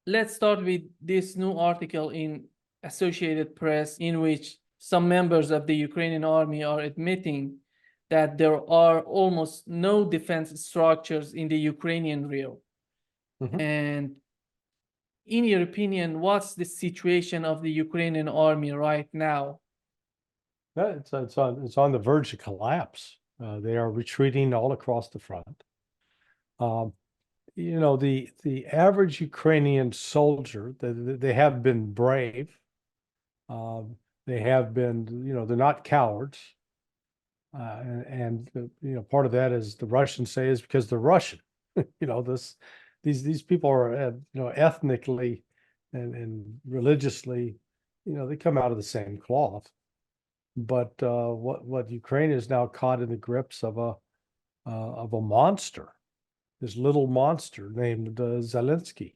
let's start with this new article in Associated Press in which some members of the Ukrainian army are admitting that there are almost no defense structures in the Ukrainian real. And in your opinion, what's the situation of the Ukrainian army right now? It's on the verge of collapse. They are retreating all across the front. The average Ukrainian soldier, they have been brave. They have been, they're not cowards. Part of that is the Russians say is because they're Russian. These people are, ethnically and religiously, they come out of the same cloth. But what Ukraine is now caught in the grips of a monster, this little monster named Zelensky,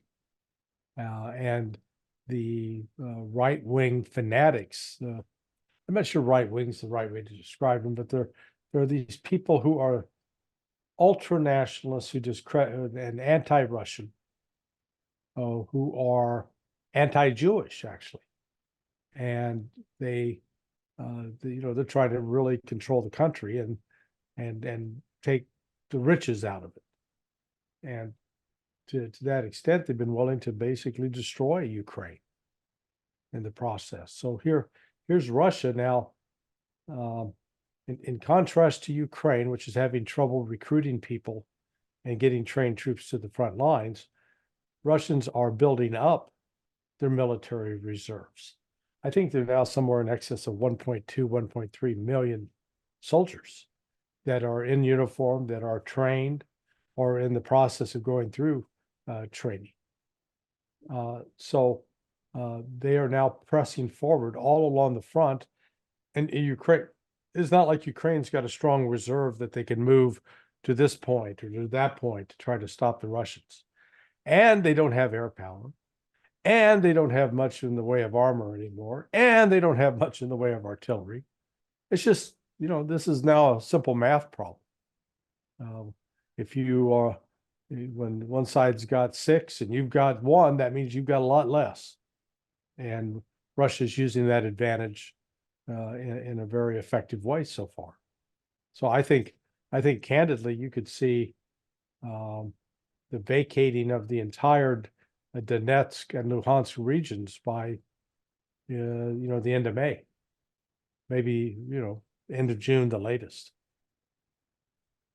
and the right-wing fanatics. I'm not sure right-wing is the right way to describe them, but there are these people who are ultra-nationalists who and anti-Russian, who are anti-Jewish actually, and they're trying to really control the country and take the riches out of it. And to that extent, they've been willing to basically destroy Ukraine in the process. So here's Russia now, in contrast to Ukraine, which is having trouble recruiting people and getting trained troops to the front lines. Russians are building up their military reserves. I think they're now somewhere in excess of 1.2, 1.3 million soldiers that are in uniform, that are trained, or in the process of going through training. So they are now pressing forward all along the front. And Ukraine, it's not like Ukraine's got a strong reserve that they can move to this point or to that point to try to stop the Russians. And they don't have air power. And they don't have much in the way of armor anymore. And they don't have much in the way of artillery. It's just, this is now a simple math problem. If you are, when one side's got 6 and you've got 1, that means you've got a lot less. And Russia's using that advantage in a very effective way so far. So I think candidly, you could see the vacating of the entire Donetsk and Luhansk regions by, the end of May, maybe, end of June, the latest.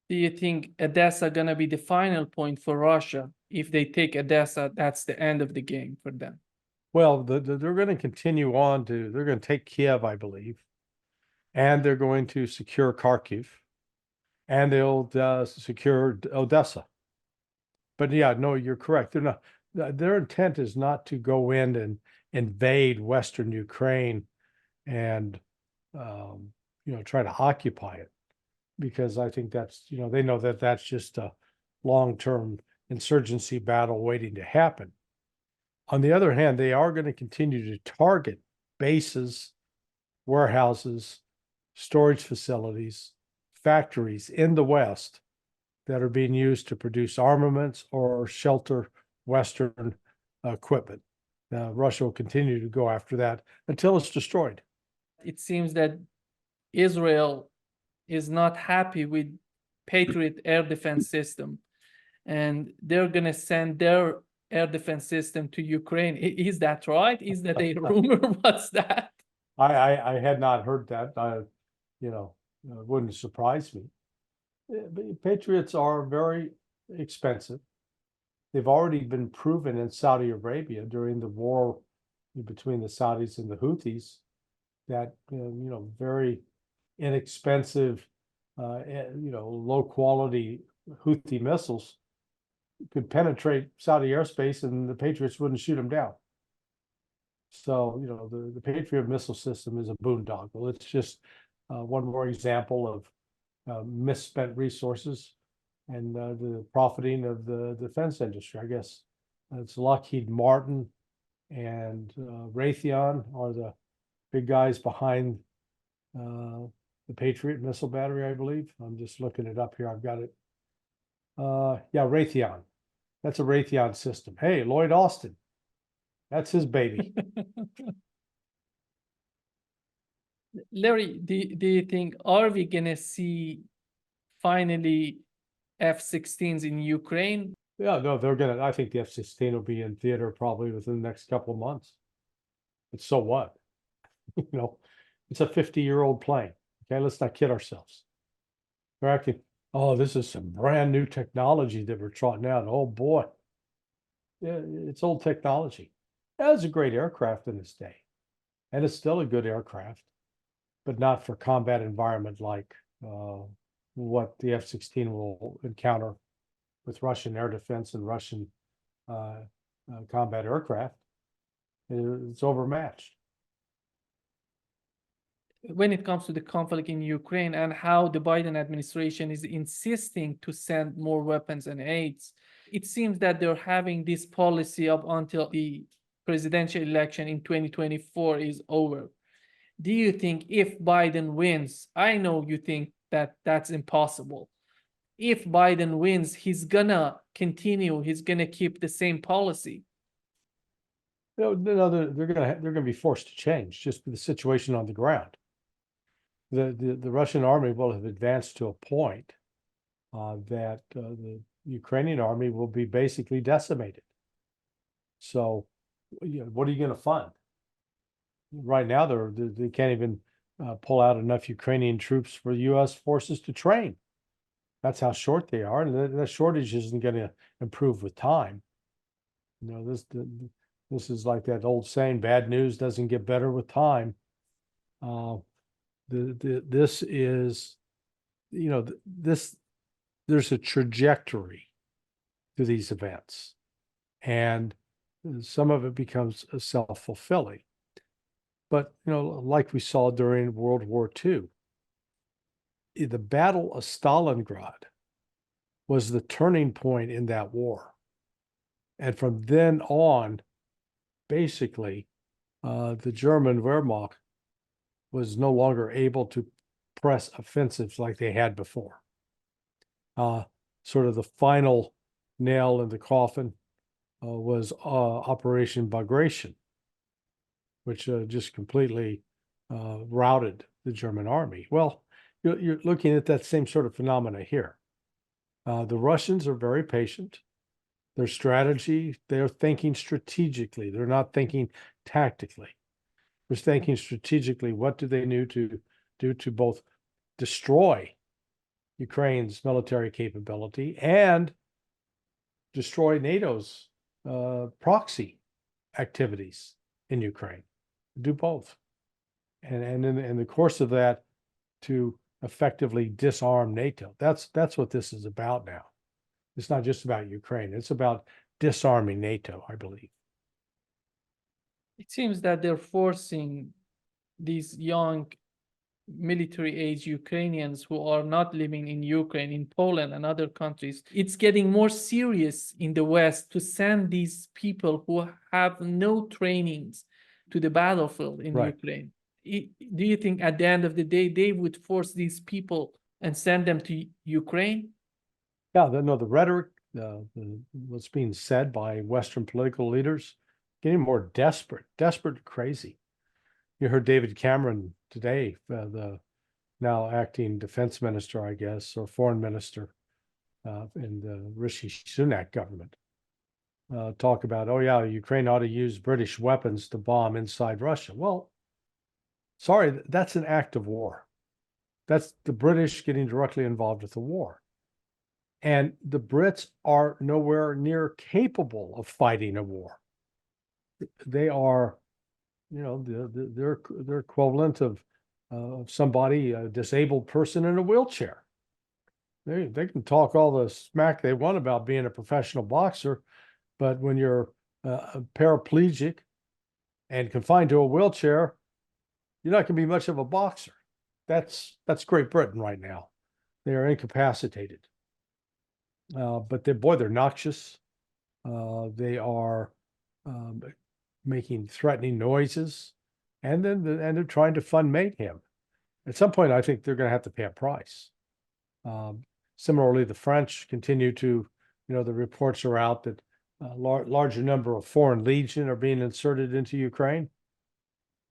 Do you think Odessa gonna be the final point for Russia? If they take Odessa, that's the end of the game for them. Well, they're going to continue on they're going to take Kiev, I believe, and they're going to secure Kharkiv, and they'll secure Odessa. But yeah, no, you're correct. They're not. Their intent is not to go in and invade Western Ukraine and try to occupy it, because I think that's, they know that that's just a long-term insurgency battle waiting to happen. On the other hand, they are going to continue to target bases, warehouses, storage facilities, factories in the West that are being used to produce armaments or shelter Western equipment. Russia will continue to go after that until it's destroyed. It seems that Israel is not happy with Patriot air defense system, and they're going to send their air defense system to Ukraine. Is that right? Is that a rumor? What's that? I had not heard that. It wouldn't surprise me. Patriots are very expensive. They've already been proven in Saudi Arabia during the war between the Saudis and the Houthis that, very inexpensive, low quality Houthi missiles could penetrate Saudi airspace and the Patriots wouldn't shoot them down. So, the Patriot missile system is a boondoggle. It's just one more example of misspent resources and the profiting of the defense industry. I guess it's Lockheed Martin and Raytheon are the big guys behind the Patriot missile battery, I believe. I'm just looking it up here. I've got it. Yeah, Raytheon. That's a Raytheon system. Hey, Lloyd Austin, That's his baby. Larry, do you think, are we gonna see finally F-16s in Ukraine? Yeah, no, I think the F-16 will be in theater probably within the next couple of months. But so what? You know, it's a 50-year-old plane. Okay, let's not kid ourselves. They're acting, oh, this is some brand new technology that we're trotting out. Oh boy. Yeah, it's old technology. That was a great aircraft in its day. And it's still a good aircraft, but not for combat environment like what the F-16 will encounter with Russian air defense and Russian combat aircraft. It's overmatched. When it comes to the conflict in Ukraine and how the Biden administration is insisting to send more weapons and aids, it seems that they're having this policy up until the presidential election in 2024 is over. Do you think if Biden wins, I know you think that that's impossible. If Biden wins, he's gonna continue, he's gonna keep the same policy. No, they're gonna be forced to change just with the situation on the ground. The Russian army will have advanced to a point that the Ukrainian army will be basically decimated. So, what are you going to fund? Right now, they can't even pull out enough Ukrainian troops for U.S. forces to train. That's how short they are, and that shortage isn't going to improve with time. You know, this is like that old saying: "Bad news doesn't get better with time." This is, you know, there's a trajectory to these events, and some of it becomes self-fulfilling. But, you know, like we saw during World War II, the Battle of Stalingrad was the turning point in that war. And from then on, basically, the German Wehrmacht was no longer able to press offensives like they had before. Sort of the final nail in the coffin was Operation Bagration, which just completely routed the German army. Well, you're looking at that same sort of phenomena here. The Russians are very patient. Their strategy, they're thinking strategically. They're not thinking tactically. They're thinking strategically. What do they need to do to both destroy Ukraine's military capability and destroy NATO's proxy activities in Ukraine? Do both. And in the course of that, to effectively disarm NATO. That's what this is about now. It's not just about Ukraine. It's about disarming NATO, I believe. It seems that they're forcing these young military age Ukrainians who are not living in Ukraine, in Poland and other countries. It's getting more serious in the West to send these people who have no trainings to the battlefield in Ukraine. Do you think at the end of the day, they would force these people and send them to Ukraine? Yeah, the rhetoric, what's being said by Western political leaders, getting more desperate, crazy. You heard David Cameron today, the now acting defense minister, I guess, or foreign minister in the Rishi Sunak government, talk about, oh yeah, Ukraine ought to use British weapons to bomb inside Russia. Well, sorry, that's an act of war. That's the British getting directly involved with the war. And the Brits are nowhere near capable of fighting a war. They are, you know, they're equivalent of somebody, a disabled person in a wheelchair. They can talk all the smack they want about being a professional boxer, but when you're a paraplegic and confined to a wheelchair, you're not going to be much of a boxer. That's Great Britain right now. They are incapacitated. But they're noxious. They are making threatening noises, and they're trying to fund mayhem. At some point, I think they're going to have to pay a price. Similarly, the French continue to, you know, the reports are out that a larger number of foreign legion are being inserted into Ukraine.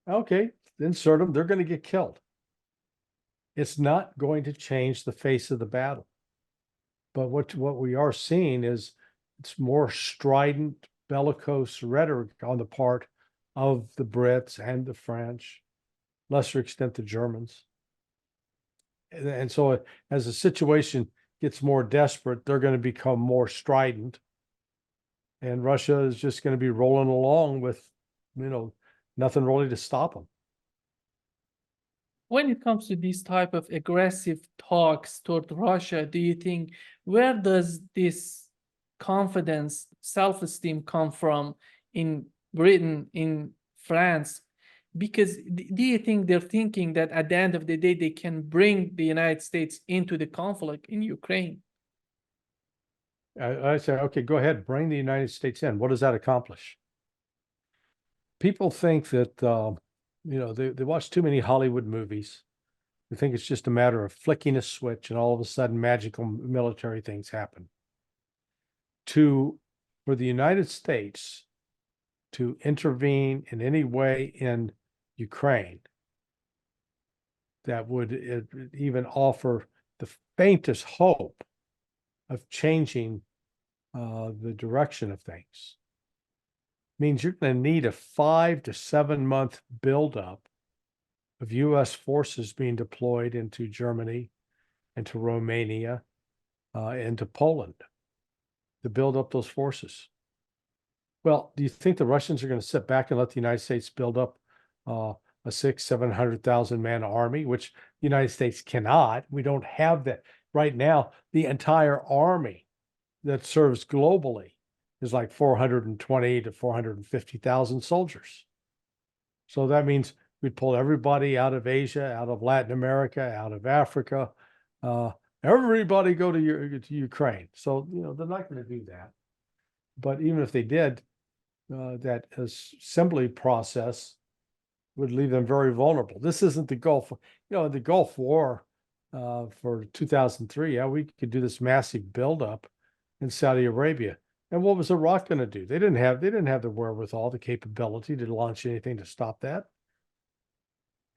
Okay, insert them, they're going to get killed. It's not going to change the face of the battle. But what we are seeing is it's more strident, bellicose rhetoric on the part of the Brits and the French, lesser extent the Germans. And so as the situation gets more desperate, they're going to become more strident. And Russia is just going to be rolling along with, nothing really to stop them. When it comes to these type of aggressive talks toward Russia, do you think, where does this confidence, self-esteem come from in Britain, in France? Because do you think they're thinking that at the end of the day, they can bring the United States into the conflict in Ukraine? I say, okay, go ahead, bring the United States in. What does that accomplish? People think that, they watch too many Hollywood movies. They think it's just a matter of flicking a switch and all of a sudden magical military things happen. For the United States to intervene in any way in Ukraine that would even offer the faintest hope of changing the direction of things means you're going to need a 5 to 7 month buildup of U.S. forces being deployed into Germany, into Romania, into Poland to build up those forces. Well, do you think the Russians are going to sit back and let the United States build up a 600,000-700,000 man army, which the United States cannot? We don't have that right now. The entire army that serves globally is like 420 to 450,000 soldiers. So that means we'd pull everybody out of Asia, out of Latin America, out of Africa. Everybody go to Ukraine. So, they're not going to do that. But even if they did, that assembly process would leave them very vulnerable. This isn't the Gulf. The Gulf War for 2003, we could do this massive buildup in Saudi Arabia. And what was Iraq going to do? They didn't have the wherewithal, the capability to launch anything to stop that.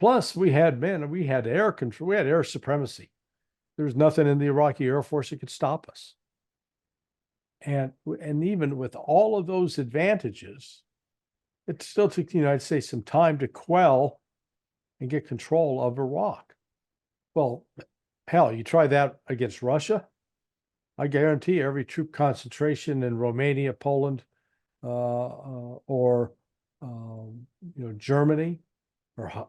Plus, we had air control, we had air supremacy. There's nothing in the Iraqi Air Force that could stop us. And even with all of those advantages, it still took the United States some time to quell and get control of Iraq. Well, hell, you try that against Russia, I guarantee every troop concentration in Romania, Poland, or Germany, or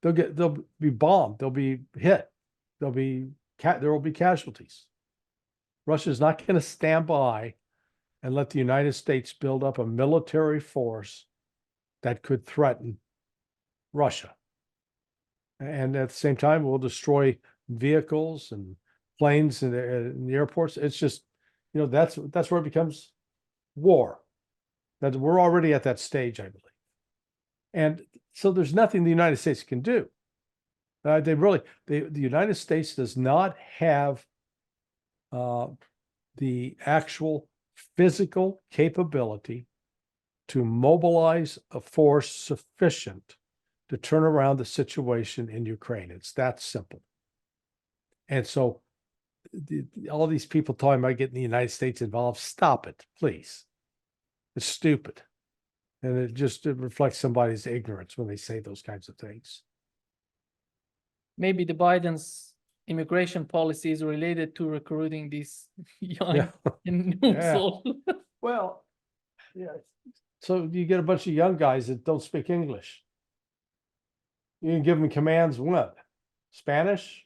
they'll be bombed, they'll be hit, there will be casualties. Russia's not going to stand by and let the United States build up a military force that could threaten Russia. And at the same time, we'll destroy vehicles and planes in the airports. It's just, that's where it becomes war. That we're already at that stage, I believe. And so there's nothing the United States can do. The United States does not have the actual physical capability to mobilize a force sufficient to turn around the situation in Ukraine. It's that simple. And so all these people talking about getting the United States involved, stop it, please. It's stupid. And it reflects somebody's ignorance when they say those kinds of things. Maybe the Biden's immigration policy is related to recruiting these young and new souls. Well, yeah. So you get a bunch of young guys that don't speak English. You can give them commands, what? Spanish,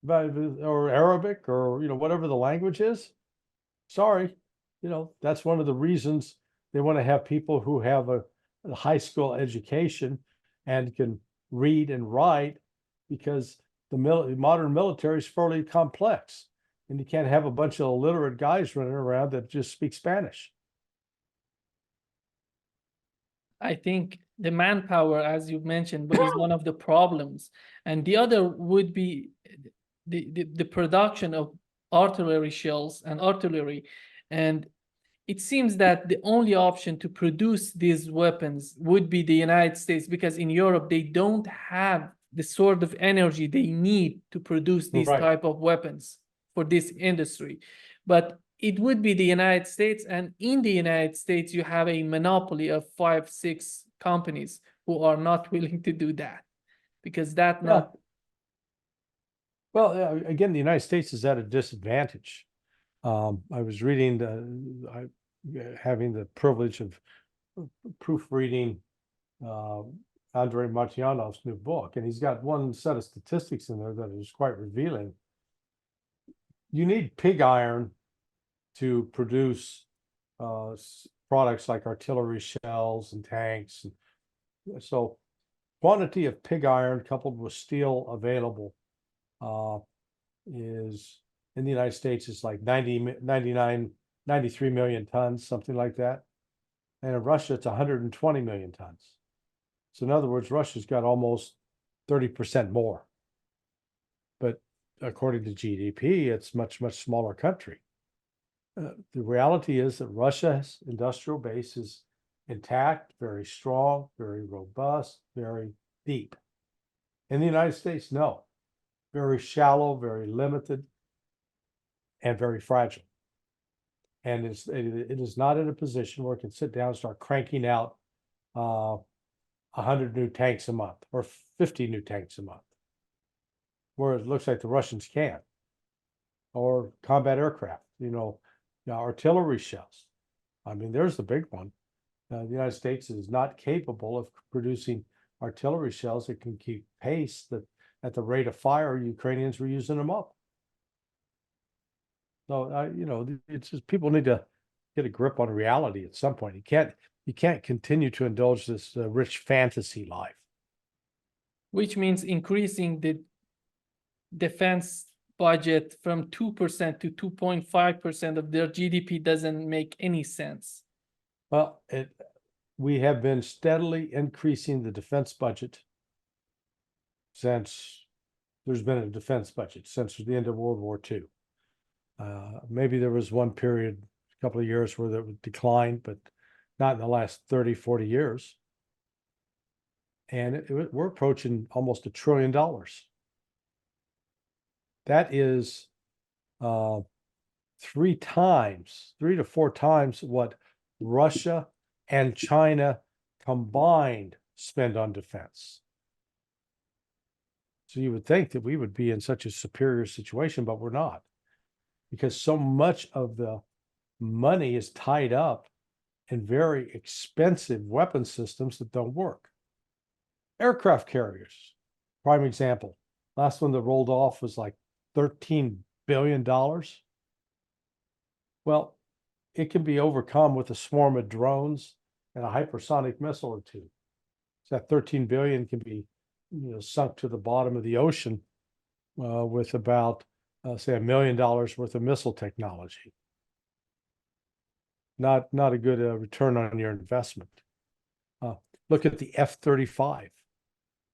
or Arabic, or whatever the language is. Sorry, that's one of the reasons they want to have people who have a high school education and can read and write, because the modern military is fairly complex, and you can't have a bunch of illiterate guys running around that just speak Spanish. I think the manpower, as you mentioned, is one of the problems, and the other would be the production of artillery shells and artillery. And it seems that the only option to produce these weapons would be the United States, because in Europe, they don't have the sort of energy they need to produce these Right. type of weapons for this industry. But it would be the United States, and in the United States, you have a monopoly of 5, 6 companies who are not willing to do that, because that Yeah. not Well, again, the United States is at a disadvantage. I was reading having the privilege of proofreading Andrei Martyanov's new book, and he's got one set of statistics in there that is quite revealing. You need pig iron to produce products like artillery shells and tanks. So quantity of pig iron coupled with steel available is in the United States is like 93 million tons, something like that. And in Russia, it's 120 million tons. So in other words, Russia's got almost 30% more. But according to GDP, it's much smaller country. The reality is that Russia's industrial base is intact, very strong, very robust, very deep. In the United States, no. Very shallow, very limited, and very fragile. And it is not in a position where it can sit down and start cranking out 100 new tanks a month or 50 new tanks a month, where it looks like the Russians can, or combat aircraft, artillery shells. I mean, there's the big one. The United States is not capable of producing artillery shells that can keep pace that at the rate of fire Ukrainians were using them up. So, it's just people need to get a grip on reality at some point. You can't continue to indulge this rich fantasy life. which means increasing the defense budget from 2% to 2.5% of their GDP doesn't make any sense. Well, we have been steadily increasing the defense budget since there's been a defense budget, since the end of World War II. Maybe there was one period, a couple of years where that declined, but not in the last 30, 40 years. And we're approaching almost $1 trillion. That is 3 to 4 times what Russia and China combined spend on defense. So you would think that we would be in such a superior situation, but we're not, because so much of the money is tied up in very expensive weapon systems that don't work. Aircraft carriers, prime example. Last one that rolled off was like $13 billion. Well, it can be overcome with a swarm of drones and a hypersonic missile or two. So that 13 billion can be sunk to the bottom of the ocean with about say $1 million worth of missile technology. Not a good return on your investment. Look at the F-35.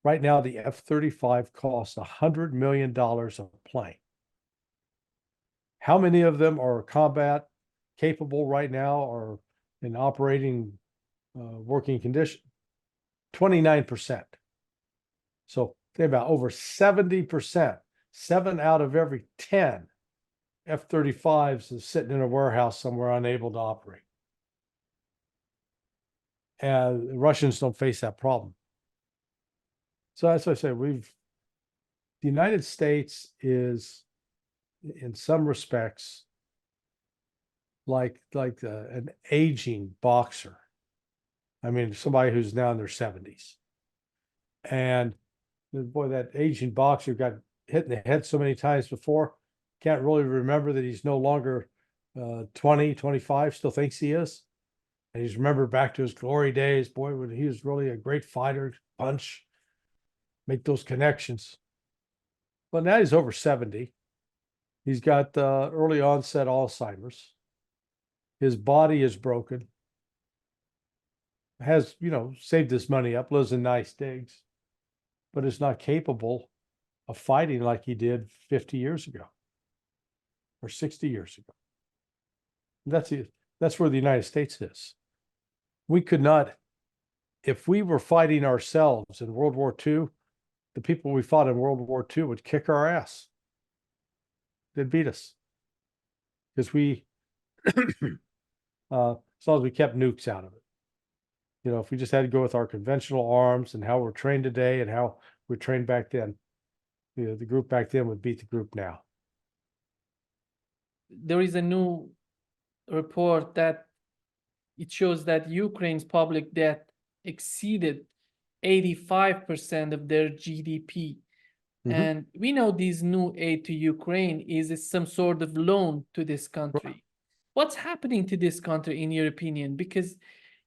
Right now, the F-35 costs $100 million a plane. How many of them are combat capable right now or in operating working condition? 29%. So they have about over 70%. 7 out of every 10 F-35s is sitting in a warehouse somewhere unable to operate. And the Russians don't face that problem. So as I say, the United States is, in some respects, like an aging boxer. I mean, somebody who's now in their 70s. And boy, that aging boxer got hit in the head so many times before, can't really remember that he's no longer 20, 25, still thinks he is. And he's remembered back to his glory days, boy, when he was really a great fighter, punch, make those connections. But now he's over 70. He's got early onset Alzheimer's. His body is broken. Has, saved his money up, lives in nice digs, but is not capable of fighting like he did 50 years ago or 60 years ago. That's where the United States is. We could not, if we were fighting ourselves in World War II, the people we fought in World War II would kick our ass. They'd beat us. Because we, as long as we kept nukes out of it. You know, if we just had to go with our conventional arms and how we're trained today and how we're trained back then, you know, the group back then would beat the group now. There is a new report that it shows that Ukraine's public debt exceeded 85% of their GDP. Mhm. And we know this new aid to Ukraine is some sort of loan to this country. What's happening to this country, in your opinion? Because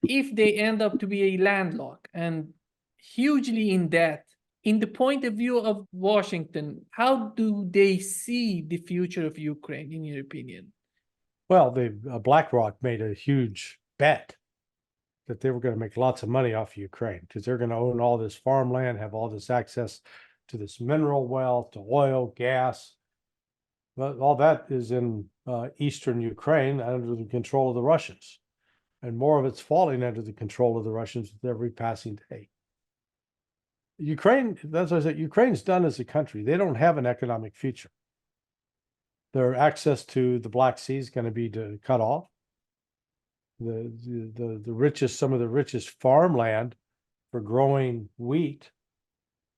if they end up to be a landlocked and hugely in debt, in the point of view of Washington, how do they see the future of Ukraine, in your opinion? Well, BlackRock made a huge bet that they were going to make lots of money off of Ukraine because they're going to own all this farmland, have all this access to this mineral wealth, to oil, gas. But all that is in eastern Ukraine under the control of the Russians. And more of it's falling under the control of the Russians with every passing day. Ukraine, that's what I said, Ukraine's done as a country. They don't have an economic future. Their access to the Black Sea is going to be cut off. The richest, some of the richest farmland for growing wheat,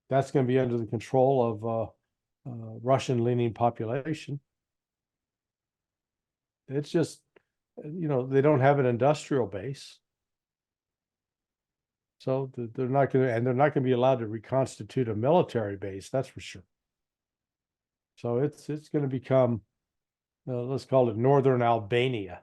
that's going to be under the control of Russian-leaning population. It's just, you know, they don't have an industrial base. So they're not going to, and they're not going to be allowed to reconstitute a military base, that's for sure. So it's going to become, let's call it Northern Albania.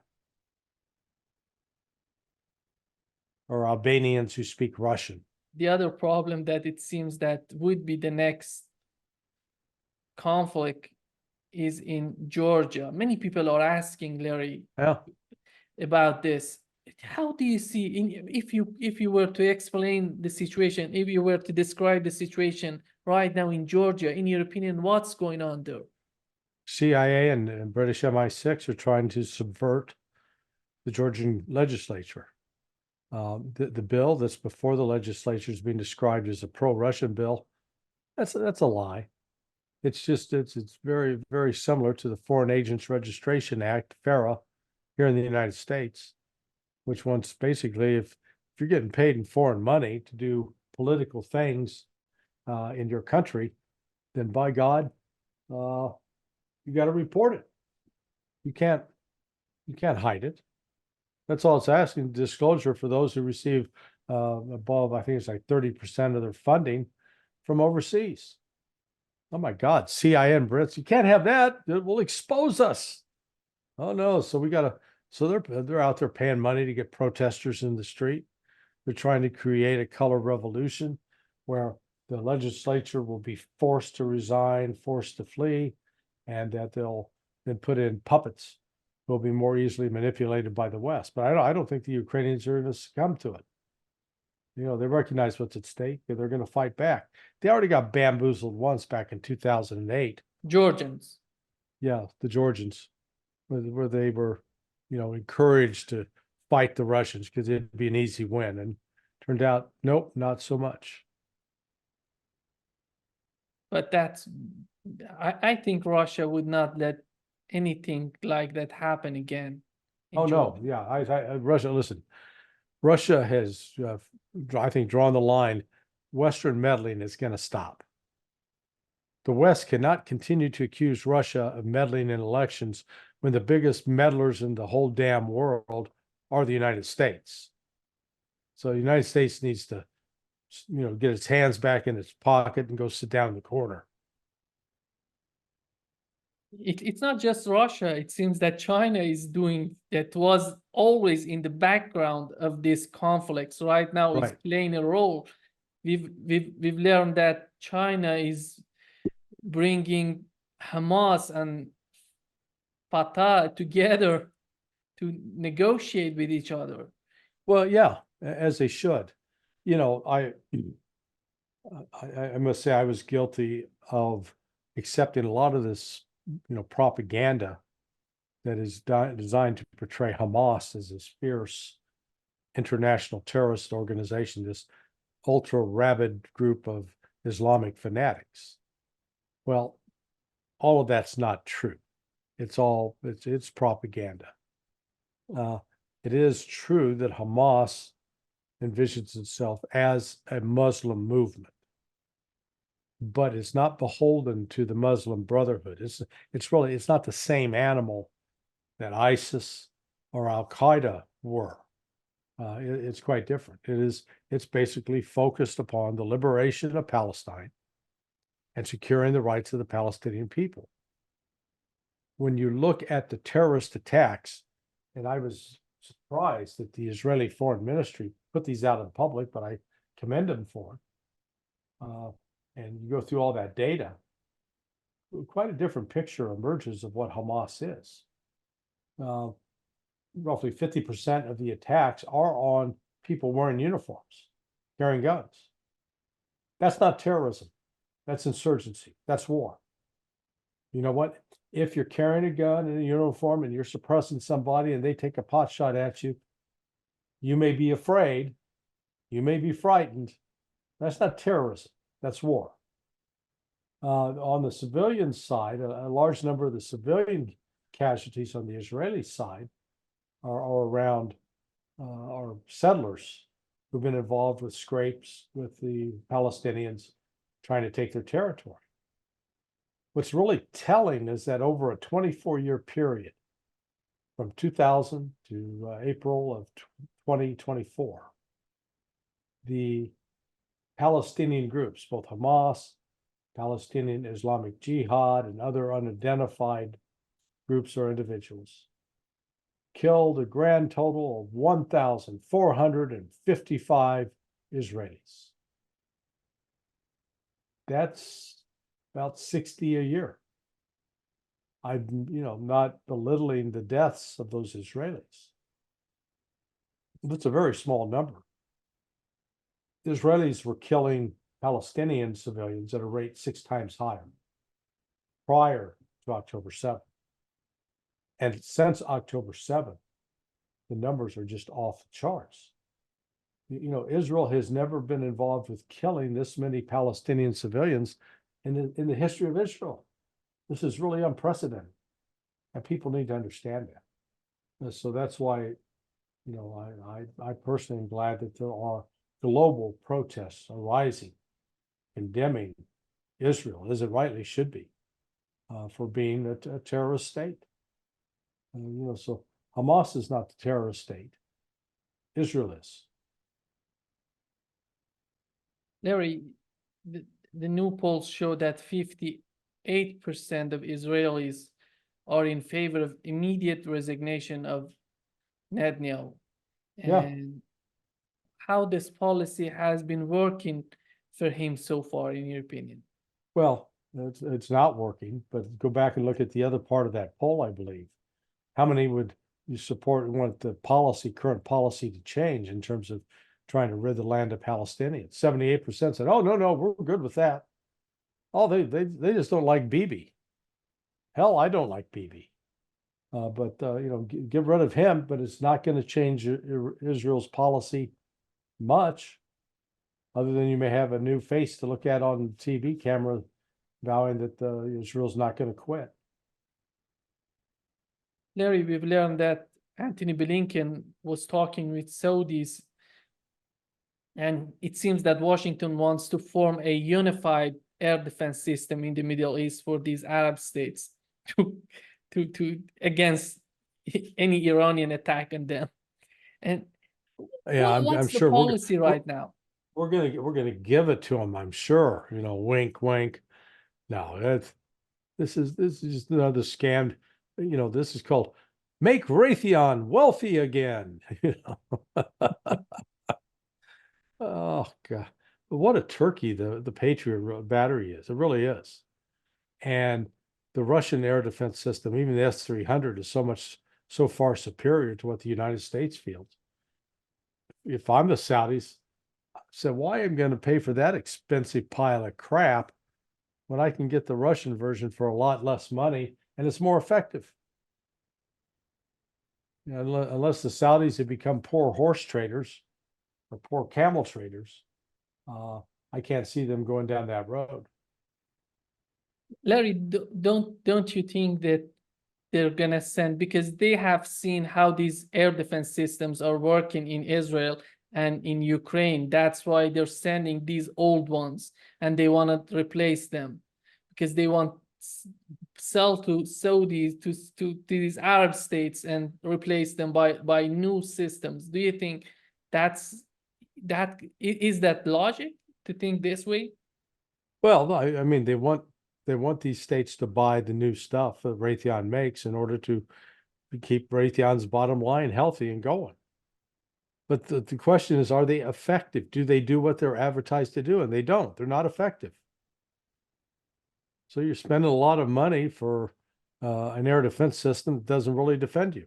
Or Albanians who speak Russian. The other problem that it seems that would be the next conflict is in Georgia. Many people are asking Larry about this. How do you see, if you were to explain the situation, if you were to describe the situation right now in Georgia, in your opinion, what's going on there? CIA and British MI6 are trying to subvert the Georgian legislature. The bill that's before the legislature is being described as a pro-Russian bill. That's a lie. It's just it's very, very similar to the Foreign Agents Registration Act, FARA, here in the United States, which wants basically if you're getting paid in foreign money to do political things in your country, then by God, you got to report it. You can't hide it. That's all it's asking, disclosure for those who receive above, I think it's like 30% of their funding from overseas. Oh my God, CIA and Brits, you can't have that. It will expose us. Oh no, so we gotta, so they're out there paying money to get protesters in the street. They're trying to create a color revolution where the legislature will be forced to resign, forced to flee, and that they'll then put in puppets will be more easily manipulated by the West. But I don't think the Ukrainians are going to succumb to it. You know, they recognize what's at stake and they're going to fight back. They already got bamboozled once back in 2008. Georgians. Yeah, the Georgians, where they were, you know, encouraged to fight the Russians because it'd be an easy win. And turned out, nope, not so much. But I think Russia would not let anything like that happen again. Oh no, yeah, Russia. Listen, Russia has, I think, drawn the line. Western meddling is going to stop. The West cannot continue to accuse Russia of meddling in elections when the biggest meddlers in the whole damn world are the United States. So the United States needs to, you know, get its hands back in its pocket and go sit down in the corner. It's not just Russia. It seems that China is doing that, was always in the background of these conflicts. Right now, it's playing a role. We've learned that China is bringing Hamas and Fatah together to negotiate with each other. Well, yeah, as they should. You know, I must say I was guilty of accepting a lot of this, you know, propaganda that is designed to portray Hamas as this fierce international terrorist organization, this ultra rabid group of Islamic fanatics. Well, all of that's not true. It's propaganda. It is true that Hamas envisions itself as a Muslim movement, but it's not beholden to the Muslim Brotherhood. It's not the same animal that ISIS or Al Qaeda were. It's quite different. It's basically focused upon the liberation of Palestine and securing the rights of the Palestinian people. When you look at the terrorist attacks, and I was surprised that the Israeli Foreign Ministry put these out in public, but I commend them for it. And you go through all that data, quite a different picture emerges of what Hamas is. Roughly 50% of the attacks are on people wearing uniforms, carrying guns. That's not terrorism. That's insurgency. That's war. You know what? If you're carrying a gun in a uniform and you're suppressing somebody and they take a pot shot at you, you may be afraid, you may be frightened. That's not terrorism. That's war. On the civilian side, a large number of the civilian casualties on the Israeli side are around are settlers who've been involved with scrapes with the Palestinians trying to take their territory. What's really telling is that over a 24-year period, from 2000 to April of 2024, the Palestinian groups, both Hamas, Palestinian Islamic Jihad, and other unidentified groups or individuals, killed a grand total of 1,455 Israelis. That's about 60 a year. I'm, not belittling the deaths of those Israelis. That's a very small number. The Israelis were killing Palestinian civilians at a rate 6 times higher prior to October 7th. And since October 7th, the numbers are just off the charts. Israel has never been involved with killing this many Palestinian civilians in the history of Israel. This is really unprecedented, and people need to understand that. And so that's why, I personally am glad that there are global protests arising, condemning Israel, as it rightly should be, for being a terrorist state. So Hamas is not the terrorist state. Israel is. Larry, the new polls show that 58% of Israelis are in favor of immediate resignation of Netanyahu. Yeah. And how this policy has been working for him so far, in your opinion? Well, it's not working, but go back and look at the other part of that poll, I believe. How many would you support and want the current policy to change in terms of trying to rid the land of Palestinians? 78% said, oh, no, we're good with that. Oh, they just don't like Bibi. Hell, I don't like Bibi. But get rid of him, but it's not going to change Israel's policy much, other than you may have a new face to look at on the TV camera vowing that Israel's not going to quit. Larry, we've learned that Antony Blinken was talking with Saudis, and it seems that Washington wants to form a unified air defense system in the Middle East for these Arab states to against any Iranian attack on them. And yeah, what's I'm the sure policy right now? We're gonna give it to them, I'm sure. Wink, wink. No, this is just another scam. This is called "Make Raytheon Wealthy Again." Oh God, what a turkey the Patriot battery is. It really is. And the Russian air defense system, even the S-300, is so far superior to what the United States fields. If I'm the Saudis, I said, why am I going to pay for that expensive pile of crap when I can get the Russian version for a lot less money and it's more effective? Unless the Saudis have become poor horse traders or poor camel traders, I can't see them going down that road. Larry, don't you think that they're gonna send, because they have seen how these air defense systems are working in Israel and in Ukraine. That's why they're sending these old ones and they want to replace them because they want sell to Saudis to these Arab states and replace them by new systems. Do you think is that logic to think this way? Well, I mean, they want these states to buy the new stuff that Raytheon makes in order to keep Raytheon's bottom line healthy and going. But the question is, are they effective? Do they do what they're advertised to do? And they don't. They're not effective. So you're spending a lot of money for an air defense system that doesn't really defend you.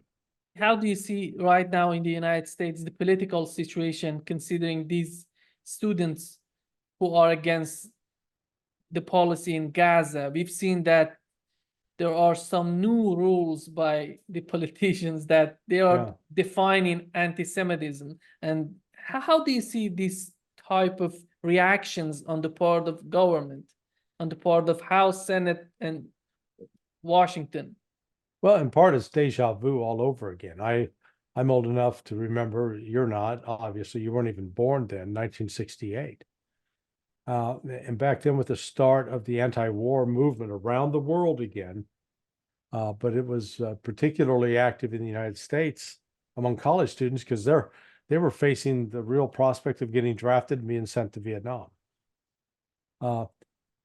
How do you see right now in the United States the political situation, considering these students who are against the policy in Gaza? We've seen that there are some new rules by the politicians that they are defining anti-Semitism. And how do you see this type of reactions on the part of government, on the part of House, Senate, and Washington? Well, in part, it's deja vu all over again. I'm old enough to remember. You're not. Obviously, you weren't even born then, 1968. And back then, with the start of the anti-war movement around the world again, but it was particularly active in the United States among college students because they were facing the real prospect of getting drafted and being sent to Vietnam.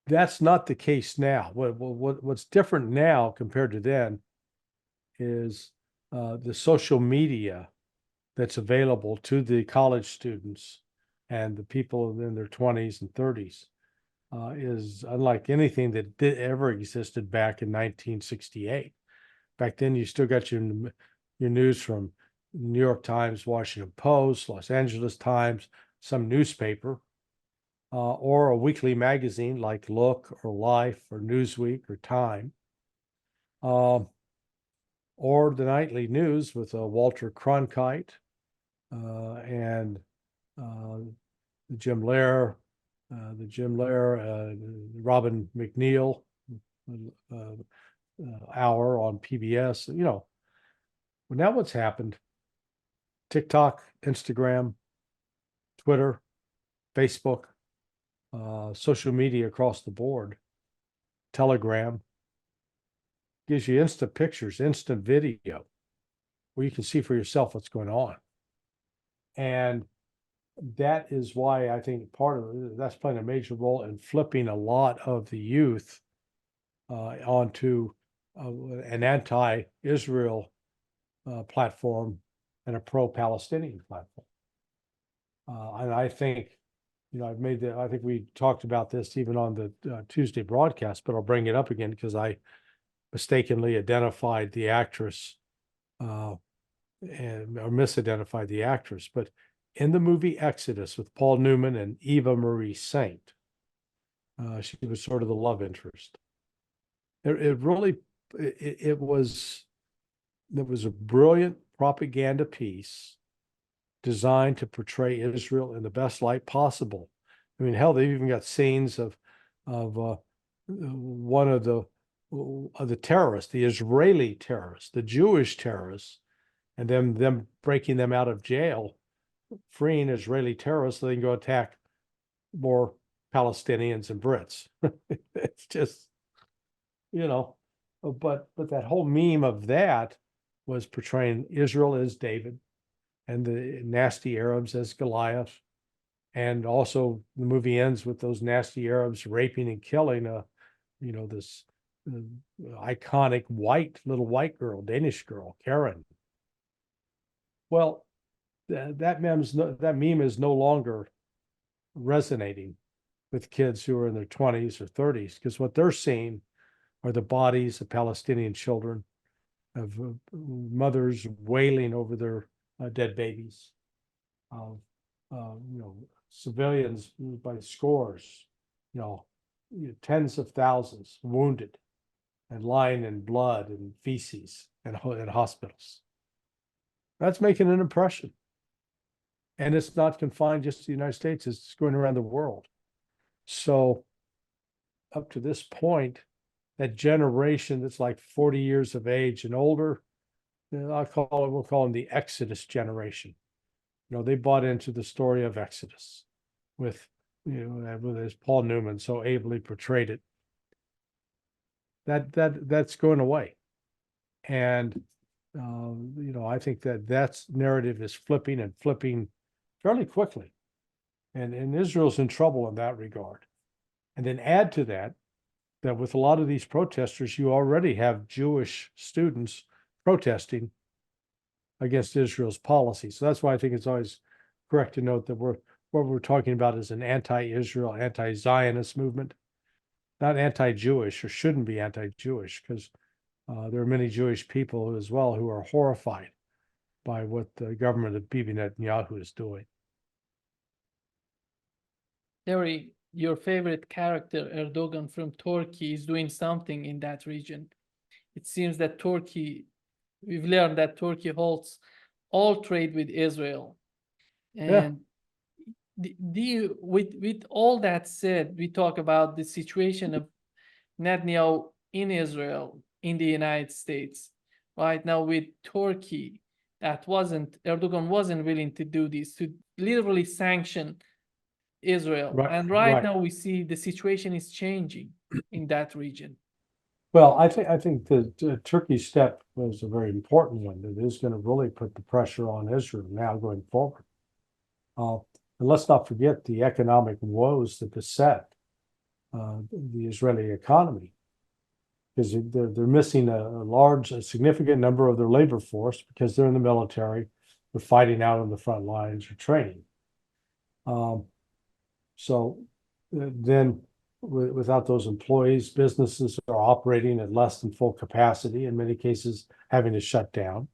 That's not the case now. What's different now compared to then is the social media that's available to the college students and the people in their 20s and 30s is unlike anything that ever existed back in 1968. Back then, you still got your news from New York Times, Washington Post, Los Angeles Times, some newspaper, or a weekly magazine like Look or Life or Newsweek or Time, or the nightly news with Walter Cronkite and Jim Lehrer, Robin McNeil hour on PBS. Well, now what's happened? TikTok, Instagram, Twitter, Facebook, social media across the board, Telegram, gives you instant pictures, instant video, where you can see for yourself what's going on. And that is why I think part of it, that's playing a major role in flipping a lot of the youth onto an anti-Israel platform and a pro-Palestinian platform. And I think, I think we talked about this even on the Tuesday broadcast, but I'll bring it up again because I mistakenly identified the actress or misidentified the actress. But in the movie Exodus with Paul Newman and Eva Marie Saint, she was sort of the love interest. It was a brilliant propaganda piece designed to portray Israel in the best light possible. I mean, hell, they've even got scenes of one of the terrorists, the Israeli terrorists, the Jewish terrorists, and them breaking them out of jail, freeing Israeli terrorists so they can go attack more Palestinians and Brits. It's just, but that whole meme of that was portraying Israel as David and the nasty Arabs as Goliath. And also the movie ends with those nasty Arabs raping and killing this iconic little white girl, Danish girl, Karen. Well, that meme is no longer resonating with kids who are in their 20s or 30s, because what they're seeing are the bodies of Palestinian children, of mothers wailing over their dead babies, of civilians by scores, tens of thousands wounded and lying in blood and feces in hospitals. That's making an impression. And it's not confined just to the United States, it's going around the world. So up to this point, that generation that's like 40 years of age and older, we'll call them the Exodus generation. They bought into the story of Exodus with, as Paul Newman so ably portrayed it. That's going away. And, I think that narrative is flipping fairly quickly. And Israel's in trouble in that regard. And then add to that with a lot of these protesters, you already have Jewish students protesting against Israel's policy. So that's why I think it's always correct to note that what we're talking about is an anti-Israel, anti-Zionist movement, not anti-Jewish, or shouldn't be anti-Jewish, because there are many Jewish people as well who are horrified by what the government of Bibi Netanyahu is doing. Larry, your favorite character, Erdogan from Turkey, is doing something in that region. It seems that we've learned that Turkey holds all trade with Israel. And with all that said, we talk about the situation of Netanyahu in Israel, in the United States. Right now with Turkey, Erdogan wasn't willing to do this, to literally sanction Israel. Right, and right. now we see the situation is changing in that region. Well, I think the Turkey step was a very important one that is going to really put the pressure on Israel now going forward. And let's not forget the economic woes that beset the Israeli economy, because they're missing a significant number of their labor force because they're in the military, they're fighting out on the front lines or training. So then without those employees, businesses are operating at less than full capacity, in many cases having to shut down.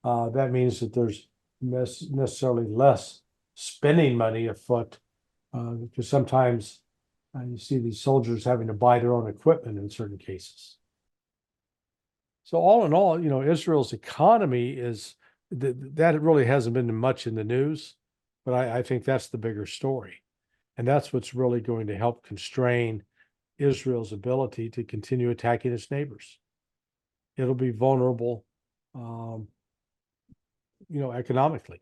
That means that there's necessarily less spending money afoot, because sometimes you see these soldiers having to buy their own equipment in certain cases. So all in all, Israel's economy is that really hasn't been much in the news, but I think that's the bigger story. And that's what's really going to help constrain Israel's ability to continue attacking its neighbors. It'll be vulnerable, economically.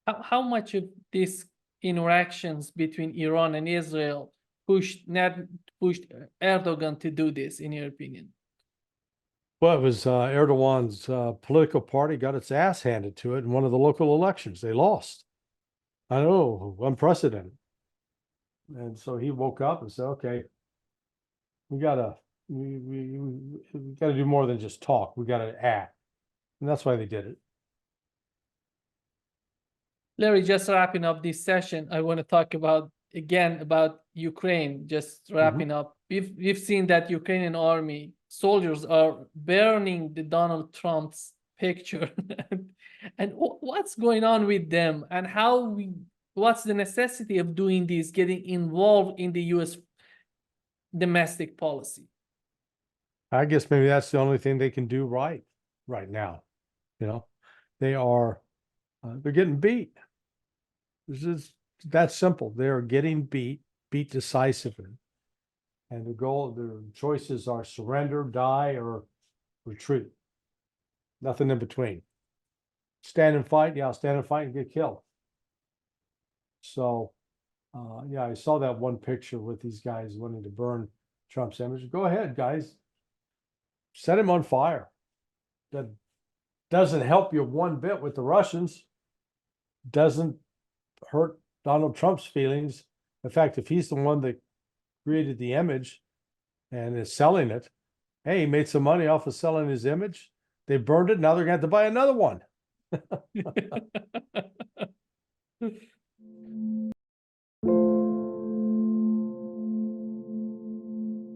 How much of these interactions between Iran and Israel pushed Erdogan to do this, in your opinion? Well, it was Erdogan's political party got its ass handed to it in one of the local elections. They lost. I know, unprecedented. And so he woke up and said, okay, we gotta do more than just talk. We gotta act. And that's why they did it. Larry, just wrapping up this session, I want to talk about Ukraine, just wrapping up. We've seen that Ukrainian Army soldiers are burning the Donald Trump's picture. And what's going on with them, and what's the necessity of doing this, getting involved in the U.S. domestic policy? I guess maybe that's the only thing they can do right now. They're getting beat. This is that simple. They are getting beat decisively. And their choices are surrender, die, or retreat. Nothing in between. Stand and fight. Yeah, stand and fight and get killed. So, I saw that one picture with these guys wanting to burn Trump's image. Go ahead, guys. Set him on fire. That doesn't help you one bit with the Russians. Doesn't hurt Donald Trump's feelings. In fact, if he's the one that created the image and is selling it, hey, he made some money off of selling his image. They burned it. Now they're going to have to buy another one.